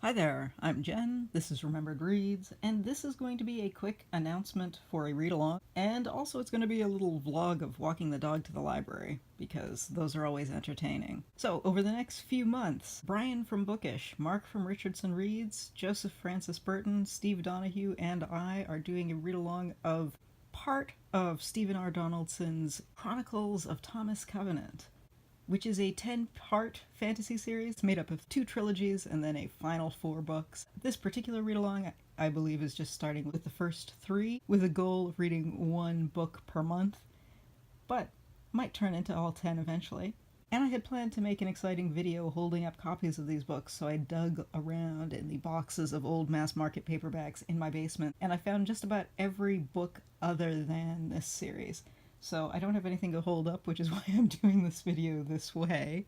Hi there, I'm Jen, this is Remembered Reads, and this is going to be a quick announcement for a read-along, and also it's going to be a little vlog of walking the dog to the library, because those are always entertaining. So, over the next few months, Brian from Bookish, Mark from Richardson Reads, Joseph Francis Burton, Steve Donahue, and I are doing a read-along of part of Stephen R. Donaldson's Chronicles of Thomas Covenant, which is a 10-part fantasy series made up of 2 trilogies and then a final 4 books. This particular read-along, I believe, is just starting with the first 3, with a goal of reading 1 book per month, but might turn into all 10 eventually. And I had planned to make an exciting video holding up copies of these books, so I dug around in the boxes of old mass-market paperbacks in my basement, and I found just about every book other than this series. So I don't have anything to hold up, which is why I'm doing this video this way.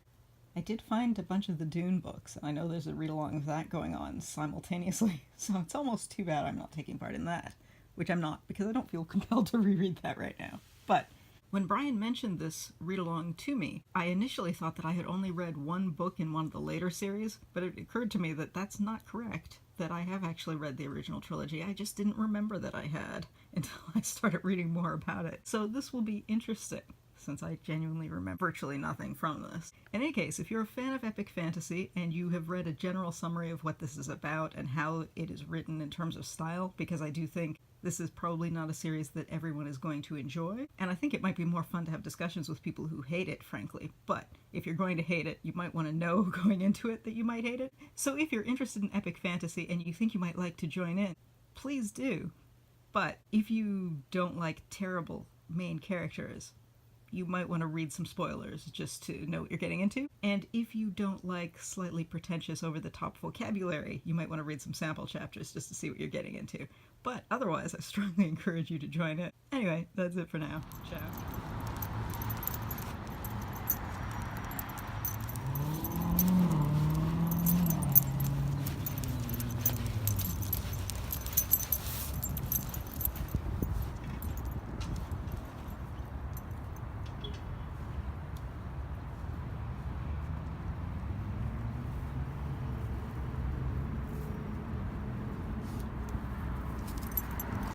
I did find a bunch of the Dune books, and I know there's a read-along of that going on simultaneously, so it's almost too bad I'm not taking part in that. Which I'm not, because I don't feel compelled to reread that right now. But when Brian mentioned this read-along to me, I initially thought that I had only read 1 book in one of the later series, but it occurred to me that that's not correct, that I have actually read the original trilogy. I just didn't remember that I had until I started reading more about it. So this will be interesting, since I genuinely remember virtually nothing from this. In any case, if you're a fan of epic fantasy and you have read a general summary of what this is about and how it is written in terms of style, because I do think this is probably not a series that everyone is going to enjoy, and I think it might be more fun to have discussions with people who hate it, frankly. But if you're going to hate it, you might want to know going into it that you might hate it. So if you're interested in epic fantasy and you think you might like to join in, please do. But if you don't like terrible main characters, you might want to read some spoilers just to know what you're getting into. And if you don't like slightly pretentious over-the-top vocabulary, you might want to read some sample chapters just to see what you're getting into. But otherwise, I strongly encourage you to join it. Anyway, that's it for now. Ciao.